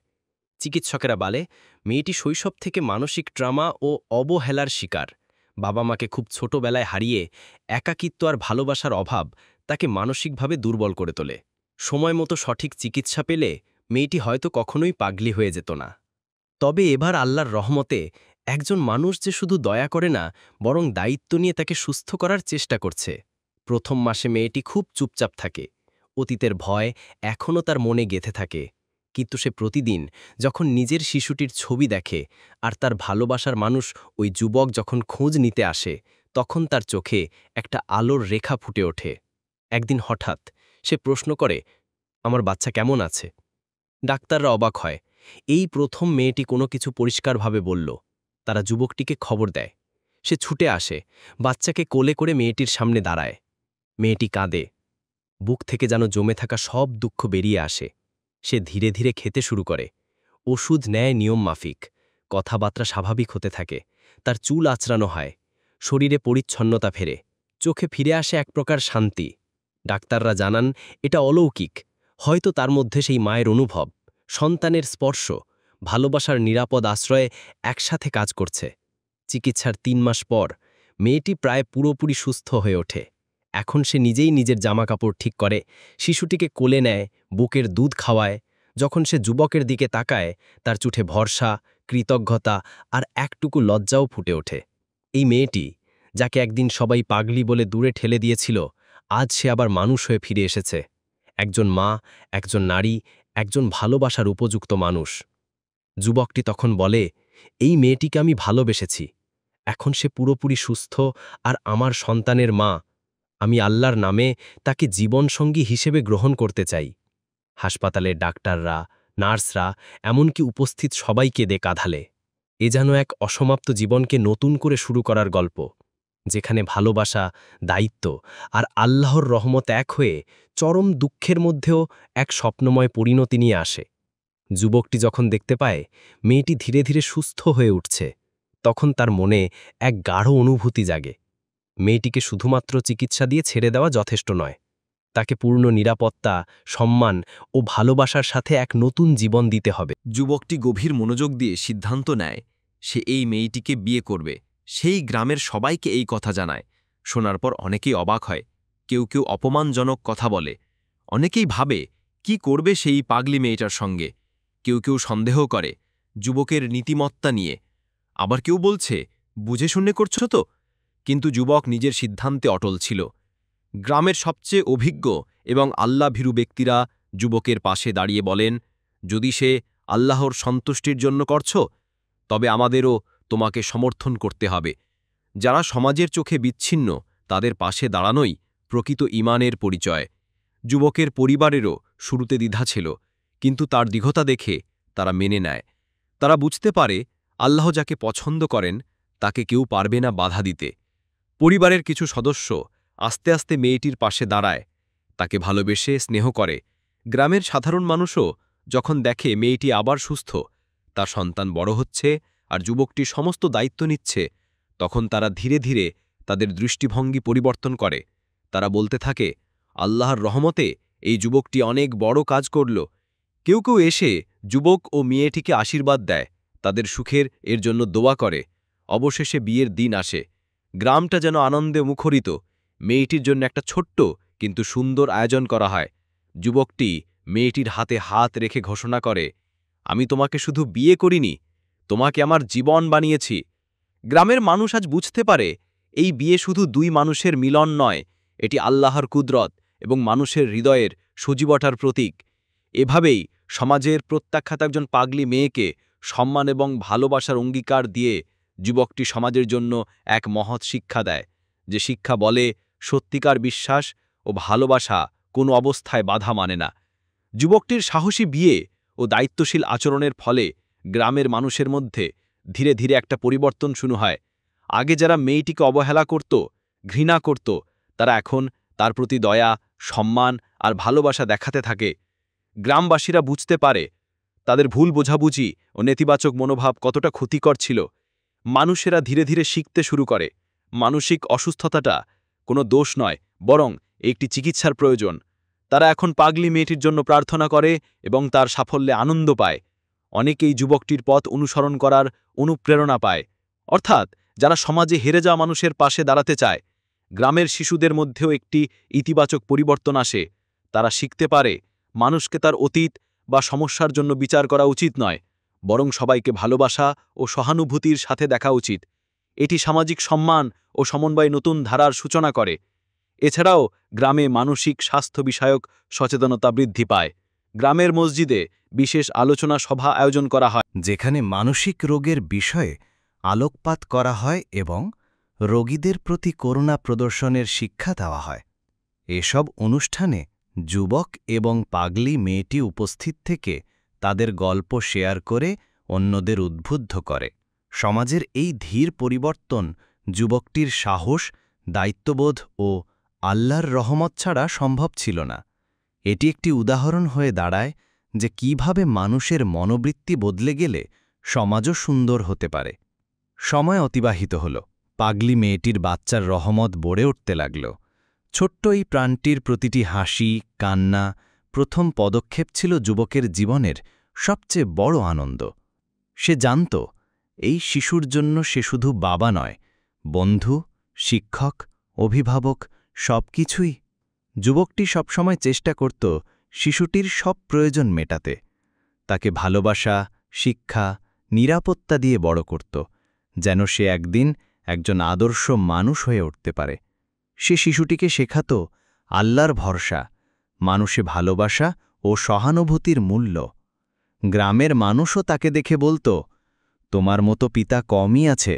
[SPEAKER 5] চিকিৎসকেরা বলে, মেয়েটি শৈশব থেকে মানসিক ট্রমা ও অবহেলার শিকার। বাবা মাকে খুব ছোটবেলায় হারিয়ে একাকিত্ব আর ভালোবাসার অভাব তাকে মানসিকভাবে দুর্বল করে তোলে। সময় মতো সঠিক চিকিৎসা পেলে মেয়েটি হয়তো কখনোই পাগলি হয়ে যেত না। তবে এবার আল্লাহর রহমতে একজন মানুষ যে শুধু দয়া করে না, বরং দায়িত্ব নিয়ে তাকে সুস্থ করার চেষ্টা করছে। প্রথম মাসে মেয়েটি খুব চুপচাপ থাকে। অতীতের ভয় এখনও তার মনে গেঁথে থাকে। কিন্তু সে প্রতিদিন যখন নিজের শিশুটির ছবি দেখে আর তার ভালোবাসার মানুষ ওই যুবক যখন খোঁজ নিতে আসে, তখন তার চোখে একটা আলোর রেখা ফুটে ওঠে। একদিন হঠাৎ সে প্রশ্ন করে, আমার বাচ্চা কেমন আছে? ডাক্তাররা অবাক হয়। এই প্রথম মেয়েটি কোনো কিছু পরিষ্কারভাবে বলল। তারা যুবকটিকে খবর দেয়। সে ছুটে আসে, বাচ্চাকে কোলে করে মেয়েটির সামনে দাঁড়ায়। মেয়েটি কাঁদে। বুক থেকে যেন জমে থাকা সব দুঃখ বেরিয়ে আসে। সে ধীরে ধীরে খেতে শুরু করে। ওষুধ নেয় নিয়ম মাফিক। কথাবার্তা স্বাভাবিক হতে থাকে। তার চুল আঁচড়ানো হয়। শরীরে পরিচ্ছন্নতা ফেরে। চোখে ফিরে আসে এক প্রকার শান্তি। ডাক্তাররা জানান এটা অলৌকিক। হয়তো তার মধ্যে সেই মায়ের অনুভব, সন্তানের স্পর্শ, ভালোবাসার নিরাপদ আশ্রয়ে একসাথে কাজ করছে। চিকিৎসার ৩ মাস পর মেয়েটি প্রায় পুরোপুরি সুস্থ হয়ে ওঠে। এখন সে নিজেই নিজের জামাকাপড় ঠিক করে, শিশুটিকে কোলে নেয়, বুকের দুধ খাওয়ায়। যখন সে যুবকের দিকে তাকায়, তার চোখে ভরসা, কৃতজ্ঞতা আর একটুকু লজ্জাও ফুটে ওঠে। এই মেয়েটি, যাকে একদিন সবাই পাগলি বলে দূরে ঠেলে দিয়েছিল, আজ সে আবার মানুষ হয়ে ফিরে এসেছে। একজন মা, একজন নারী, একজন ভালোবাসার উপযুক্ত মানুষ। যুবকটি তখন বলে, এই মেয়েটিকে আমি ভালোবেসেছি। এখন সে পুরোপুরি সুস্থ আর আমার সন্তানের মা। আমি আল্লাহর নামে তাকে জীবনসঙ্গী হিসেবে গ্রহণ করতে চাই। হাসপাতালের ডাক্তাররা, নার্সরা, এমনকি উপস্থিত সবাই কেঁদে কাঁধালে। এ যেন এক অসমাপ্ত জীবনকে নতুন করে শুরু করার গল্প, যেখানে ভালোবাসা, দায়িত্ব আর আল্লাহর রহমত এক হয়ে চরম দুঃখের মধ্যেও এক স্বপ্নময় পরিণতি নিয়ে আসে। যুবকটি যখন দেখতে পায় মেয়েটি ধীরে ধীরে সুস্থ হয়ে উঠছে, তখন তার মনে এক গাঢ় অনুভূতি জাগে। মেয়েটিকে শুধুমাত্র চিকিৎসা দিয়ে ছেড়ে দেওয়া যথেষ্ট নয়। তাকে পূর্ণ নিরাপত্তা, সম্মান ও ভালোবাসার সাথে এক নতুন জীবন দিতে হবে।
[SPEAKER 6] যুবকটি গভীর মনোযোগ দিয়ে সিদ্ধান্ত নেয় সে এই মেয়েটিকে বিয়ে করবে। সেই গ্রামের সবাইকে এই কথা জানায়। শোনার পর অনেকেই অবাক হয়, কেউ কেউ অপমানজনক কথা বলে, অনেকেই ভাবে কি করবে সেই পাগলি মেয়েটার সঙ্গে। কেউ কেউ সন্দেহ করে যুবকের নীতিমত্তা নিয়ে, আবার কেউ বলছে বুঝে শুনে করছো তো। কিন্তু যুবক নিজের সিদ্ধান্তে অটল ছিল। গ্রামের সবচেয়ে অভিজ্ঞ এবং আল্লাভীরু ব্যক্তিরা যুবকের পাশে দাঁড়িয়ে বলেন, যদি সে আল্লাহর সন্তুষ্টির জন্য করছ, তবে আমাদেরও তোমাকে সমর্থন করতে হবে। যারা সমাজের চোখে বিচ্ছিন্ন, তাদের পাশে দাঁড়ানোই প্রকৃত ঈমানের পরিচয়। যুবকের পরিবারেরও শুরুতে দ্বিধা ছিল, কিন্তু তার দৃঢ়তা দেখে তারা মেনে নেয়। তারা বুঝতে পারে আল্লাহ যাকে পছন্দ করেন তাকে কেউ পারবে না বাধা দিতে। পরিবারের কিছু সদস্য আস্তে আস্তে মেয়েটির পাশে দাঁড়ায়, তাকে ভালোবেসে স্নেহ করে। গ্রামের সাধারণ মানুষও যখন দেখে মেয়েটি আবার সুস্থ, তার সন্তান বড় হচ্ছে আর যুবকটি সমস্ত দায়িত্ব নিচ্ছে, তখন তারা ধীরে ধীরে তাদের দৃষ্টিভঙ্গি পরিবর্তন করে। তারা বলতে থাকে, আল্লাহর রহমতে এই যুবকটি অনেক বড় কাজ করল। কেউ কেউ এসে যুবক ও মেয়েটিকে আশীর্বাদ দেয়, তাদের সুখের এর জন্য দোয়া করে। অবশেষে বিয়ের দিন আসে। গ্রামটা যেন আনন্দে মুখরিত। মেয়েটির জন্য একটা ছোট্ট কিন্তু সুন্দর আয়োজন করা হয়। যুবকটি মেয়েটির হাতে হাত রেখে ঘোষণা করে, আমি তোমাকে শুধু বিয়ে করিনি, তোমাকে আমার জীবন বানিয়েছি। গ্রামের মানুষ আজ বুঝতে পারে এই বিয়ে শুধু দুই মানুষের মিলন নয়, এটি আল্লাহর কুদরত এবং মানুষের হৃদয়ের সজীবতার প্রতীক। এভাবেই সমাজের প্রত্যাখ্যাত একজন পাগলি মেয়েকে সম্মান এবং ভালোবাসার অঙ্গীকার দিয়ে যুবকটি সমাজের জন্য এক মহৎ শিক্ষা দেয়, যে শিক্ষা বলে সত্যিকার বিশ্বাস ও ভালোবাসা কোনো অবস্থায় বাধা মানে না। যুবকটির সাহসী বিয়ে ও দায়িত্বশীল আচরণের ফলে গ্রামের মানুষের মধ্যে ধীরে ধীরে একটা পরিবর্তন শুরু হয়। আগে যারা মেয়েটিকে অবহেলা করত, ঘৃণা করত, তারা এখন তার প্রতি দয়া, সম্মান আর ভালোবাসা দেখাতে থাকে। গ্রামবাসীরা বুঝতে পারে তাদের ভুল বোঝাবুঝি ও নেতিবাচক মনোভাব কতটা ক্ষতিকর ছিল। মানুষেরা ধীরে ধীরে শিখতে শুরু করে মানসিক অসুস্থতাটা কোনো দোষ নয়, বরং একটি চিকিৎসার প্রয়োজন। তারা এখন পাগলি মেয়েটির জন্য প্রার্থনা করে এবং তার সাফল্যে আনন্দ পায়। অনেকেই যুবকটির পথ অনুসরণ করার অনুপ্রেরণা পায়। অর্থাৎ
[SPEAKER 3] যারা সমাজে হেরে যাওয়া মানুষের পাশে দাঁড়াতে চায়। গ্রামের শিশুদের মধ্যেও একটি ইতিবাচক পরিবর্তন আসে। তারা শিখতে পারে মানুষকে তার অতীত বা সমস্যার জন্য বিচার করা উচিত নয়, বরং সবাইকে ভালোবাসা ও সহানুভূতির সাথে দেখা উচিত। এটি সামাজিক সম্মান ও সমন্বয় নতুন ধারার সূচনা করে। এছাড়াও গ্রামে মানসিক স্বাস্থ্য বিষয়ক সচেতনতা বৃদ্ধি পায়। গ্রামের মসজিদে বিশেষ আলোচনা সভা আয়োজন করা হয়,
[SPEAKER 2] যেখানে মানসিক রোগের বিষয়ে আলোকপাত করা হয় এবং রোগীদের প্রতি করুণা প্রদর্শনের শিক্ষা দেওয়া হয়। এসব অনুষ্ঠানে যুবক এবং পাগলি মেয়েটি উপস্থিত থেকে তাদের গল্প শেয়ার করে অন্যদের উদ্বুদ্ধ করে। সমাজের এই ধীর পরিবর্তন যুবকটির সাহস, দায়িত্ববোধ ও আল্লাহর রহমত ছাড়া সম্ভব ছিল না। এটি একটি উদাহরণ হয়ে দাঁড়ায় যে কিভাবে মানুষের মনোবৃত্তি বদলে গেলে সমাজও সুন্দর হতে পারে। সময় অতিবাহিত হল। পাগলি মেয়েটির বাচ্চার রহমত বেড়ে উঠতে লাগল। ছোট্ট এই প্রাণটির প্রতিটি হাসি, কান্না, প্রথম পদক্ষেপ ছিল যুবকের জীবনের সবচেয়ে বড় আনন্দ। সে জানত এই শিশুর জন্য সে শুধু বাবা নয়, বন্ধু, শিক্ষক, অভিভাবক সবকিছুই। যুবকটি সবসময় চেষ্টা করত শিশুটির সব প্রয়োজন মেটাতে। তাকে ভালোবাসা, শিক্ষা, নিরাপত্তা দিয়ে বড় করত, যেন সে একদিন একজন আদর্শ মানুষ হয়ে উঠতে পারে। সে শিশুটিকে শেখাত আল্লাহর ভরসা, মানুষে ভালোবাসা ও সহানুভূতির মূল্য। গ্রামের মানুষও তাকে দেখে বলত, তোমার মতো পিতা কমই আছে।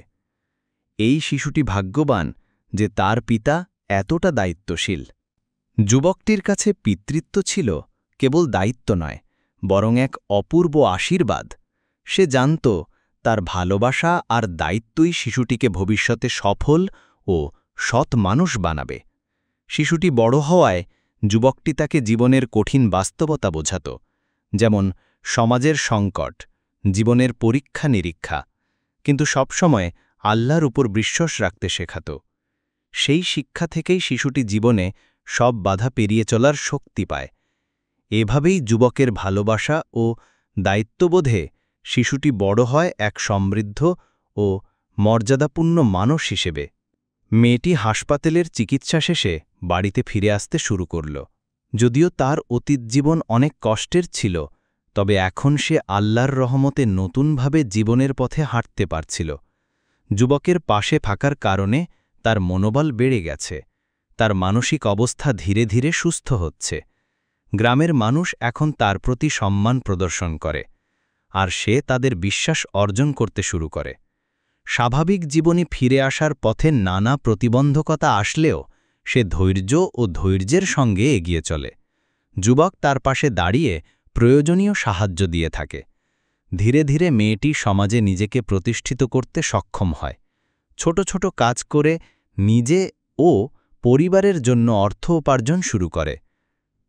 [SPEAKER 2] এই শিশুটি ভাগ্যবান যে তার পিতা এতটা দায়িত্বশীল। যুবকটির কাছে পিতৃত্ব ছিল কেবল দায়িত্ব নয়, বরং এক অপূর্ব আশীর্বাদ। সে জানত তার ভালোবাসা আর দায়িত্বই শিশুটিকে ভবিষ্যতে সফল ও সৎ মানুষ বানাবে। শিশুটি বড় হওয়ায় যুবকটি তাকে জীবনের কঠিন বাস্তবতা বোঝাত, যেমন সমাজের সংকট, জীবনের পরীক্ষা নিরীক্ষা, কিন্তু সবসময় আল্লাহর উপর বিশ্বাস রাখতে শেখাত। সেই শিক্ষা থেকেই শিশুটি জীবনে সব বাধা পেরিয়ে চলার শক্তি পায়। এভাবেই যুবকের ভালোবাসা ও দায়িত্ববোধে শিশুটি বড় হয় এক সমৃদ্ধ ও মর্যাদাপূর্ণ মানুষ হিসেবে। মেয়েটি হাসপাতালের চিকিৎসা শেষে বাড়িতে ফিরে আসতে শুরু করল। যদিও তার অতীত জীবন অনেক কষ্টের ছিল, তবে এখন সে আল্লাহর রহমতে নতুনভাবে জীবনের পথে হাঁটতে পারছিল। যুবকের পাশে থাকার কারণে তার মনোবল বেড়ে গেছে, তার মানসিক অবস্থা ধীরে ধীরে সুস্থ হচ্ছে। গ্রামের মানুষ এখন তার প্রতি সম্মান প্রদর্শন করে, আর সে তাদের বিশ্বাস অর্জন করতে শুরু করে। স্বাভাবিক জীবনে ফিরে আসার পথে নানা প্রতিবন্ধকতা আসলেও সে ধৈর্য ও ধৈর্যের সঙ্গে এগিয়ে চলে। যুবক তার পাশে দাঁড়িয়ে প্রয়োজনীয় সাহায্য দিয়ে থাকে। ধীরে ধীরে মেয়েটি সমাজে নিজেকে প্রতিষ্ঠিত করতে সক্ষম হয়। ছোট ছোট কাজ করে নিজে ও পরিবারের জন্য অর্থ উপার্জন শুরু করে।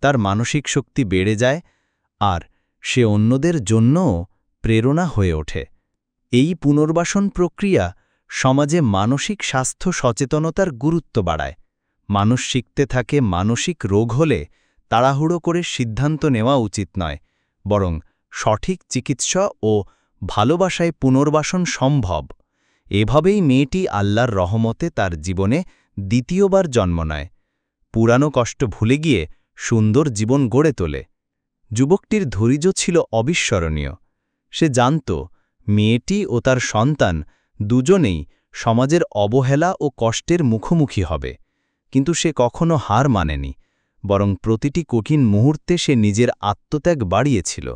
[SPEAKER 2] তার মানসিক শক্তি বেড়ে যায়, আর সে অন্যদের জন্যও প্রেরণা হয়ে ওঠে। এই পুনর্বাসন প্রক্রিয়া সমাজে মানসিক স্বাস্থ্য সচেতনতার গুরুত্ব বাড়ায়। মানুষ শিখতে থাকে মানসিক রোগ হলে তাড়াহুড়ো করে সিদ্ধান্ত নেওয়া উচিত নয়, বরং সঠিক চিকিৎসা ও ভালোবাসায় পুনর্বাসন সম্ভব। এভাবেই মেয়েটি আল্লাহর রহমতে তার জীবনে দ্বিতীয়বার জন্ম নেয়, পুরানো কষ্ট ভুলে গিয়ে সুন্দর জীবন গড়ে তোলে। যুবকটির ধৈর্য ছিল অবিস্মরণীয়। সে জানত মেয়েটি ও তার সন্তান দুজনেই সমাজের অবহেলা ও কষ্টের মুখোমুখি হবে, কিন্তু সে কখনো হার মানেনি, বরং প্রতিটি কঠিন মুহূর্তে সে নিজের আত্মত্যাগ বাড়িয়েছিল।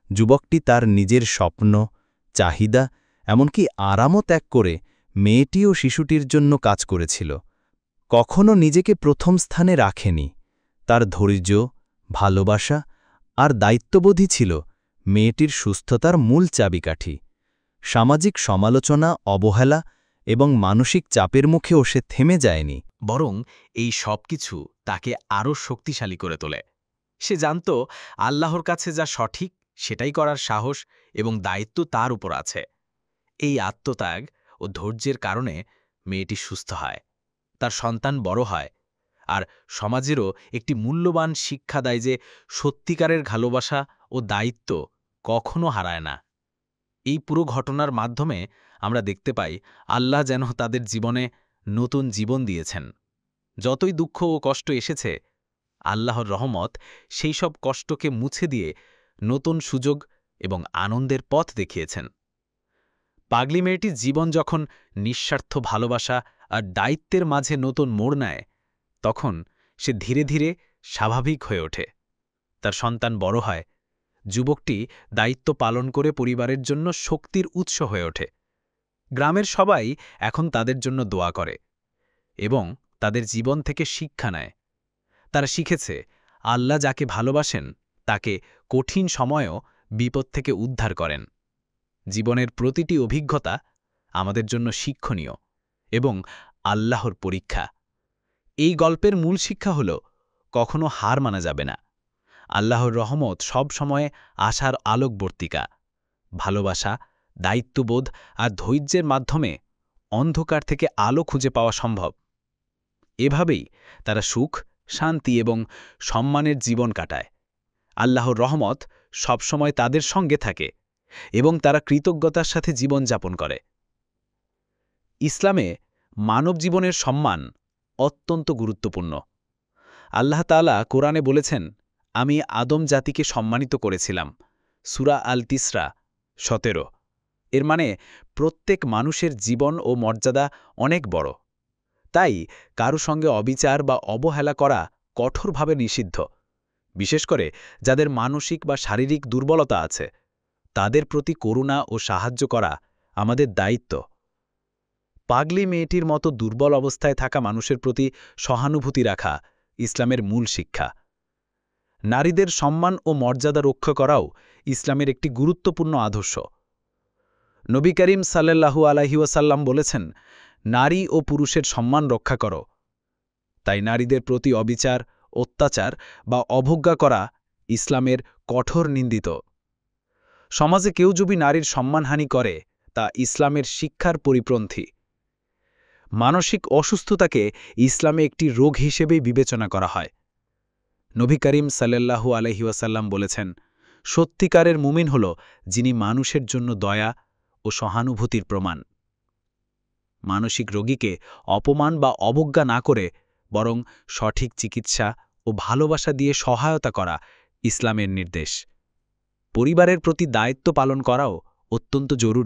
[SPEAKER 2] যুবকটি তার নিজের স্বপ্ন, চাহিদা, এমনকি আরামও ত্যাগ করে মেয়েটি ও শিশুটির জন্য কাজ করেছিল। কখনো নিজেকে প্রথম স্থানে রাখেনি। তার ধৈর্য, ভালোবাসা আর দায়িত্ববোধই ছিল মেয়েটির সুস্থতার মূল চাবিকাঠি। সামাজিক সমালোচনা, অবহেলা এবং মানসিক চাপের মুখেও সে থেমে যায়নি।
[SPEAKER 4] বরং এই সব কিছু তাকে আরও শক্তিশালী করে তোলে। সে জানত আল্লাহর কাছে যা সঠিক সেটাই করার সাহস এবং দায়িত্ব তার উপর আছে। এই আত্মত্যাগ ও ধৈর্যের কারণে মেয়েটি সুস্থ হয়, তার সন্তান বড় হয়, আর সমাজেরও একটি মূল্যবান শিক্ষা দেয় যে সত্যিকারের ভালোবাসা ও দায়িত্ব কখনো হারায় না।
[SPEAKER 3] এই পুরো ঘটনার মাধ্যমে আমরা দেখতে পাই আল্লাহ যেন তাদের জীবনে নতুন জীবন দিয়েছেন। যতই দুঃখ ও কষ্ট এসেছে, আল্লাহর রহমত সেই সব কষ্টকে মুছে দিয়ে নতুন সুযোগ এবং আনন্দের পথ দেখিয়েছেন। পাগলি মেয়েটির জীবন যখন নিঃস্বার্থ ভালোবাসা আর দায়িত্বের মাঝে নতুন মোড় নেয়, তখন সে ধীরে ধীরে স্বাভাবিক হয়ে ওঠে। তার সন্তান বড় হয়, যুবকটি দায়িত্ব পালন করে পরিবারের জন্য শক্তির উৎস হয়ে ওঠে। গ্রামের সবাই এখন তাদের জন্য দোয়া করে এবং তাদের জীবন থেকে শিক্ষা নেয়। তারা শিখেছে আল্লাহ যাকে ভালোবাসেন তাকে কঠিন সময়েও বিপদ থেকে উদ্ধার করেন। জীবনের প্রতিটি অভিজ্ঞতা আমাদের জন্য শিক্ষণীয় এবং আল্লাহর পরীক্ষা। এই গল্পের মূল শিক্ষা হল কখনো হার মানা যাবে না। আল্লাহর রহমত সব সময় আশার আলোকবর্তিকা। ভালোবাসা, দায়িত্ববোধ আর ধৈর্যের মাধ্যমে অন্ধকার থেকে আলো খুঁজে পাওয়া সম্ভব। এভাবেই তারা সুখ, শান্তি এবং সম্মানের জীবন কাটায়। আল্লাহর রহমত সবসময় তাদের সঙ্গে থাকে এবং তারা কৃতজ্ঞতার সাথে জীবনযাপন করে। ইসলামে মানব জীবনের সম্মান অত্যন্ত গুরুত্বপূর্ণ। আল্লাহ তাআলা কোরআনে বলেছেন, আমি আদম জাতিকে সম্মানিত করেছিলাম। সূরা আল-তিসরা 17। এর মানে প্রত্যেক মানুষের জীবন ও মর্যাদা অনেক বড়। তাই কারো সঙ্গে অবিচার বা অবহেলা করা কঠোরভাবে নিষিদ্ধ। বিশেষ করে যাদের মানসিক বা শারীরিক দুর্বলতা আছে, তাদের প্রতি করুণা ও সাহায্য করা আমাদের দায়িত্ব। পাগলি মেয়েটির মতো দুর্বল অবস্থায় থাকা মানুষের প্রতি সহানুভূতি রাখা ইসলামের মূল শিক্ষা। নারীদের সম্মান ও মর্যাদা রক্ষা করাও ইসলামের একটি গুরুত্বপূর্ণ আদর্শ। নবী করিম সাল্লাল্লাহু আলাইহি ওয়াসাল্লাম বলেছেন, নারী ও পুরুষের সম্মান রক্ষা করো। তাই নারীদের প্রতি অবিচার, অত্যাচার বা অবজ্ঞা করা ইসলামের কঠোর নিন্দিত। সমাজে কেউ যদি নারীর সম্মানহানি করে, তা ইসলামের শিক্ষার পরিপন্থী। মানসিক অসুস্থতাকে ইসলামে একটি রোগ হিসেবেই বিবেচনা করা হয়। নবী করিম সাল্লাল্লাহু আলাইহি ওয়াসাল্লাম বলেছেন, সত্যিকারের মুমিন হল যিনি মানুষের জন্য দয়া ও সহানুভূতির প্রমাণ। মানসিক রোগীকে অপমান বা অবজ্ঞা না করে বরং সঠিক চিকিৎসা ও ভালোবাসা দিয়ে সহায়তা করা ইসলামের নির্দেশ। পরিবারের প্রতি দায়িত্ব পালন করাও অত্যন্ত জরুরি।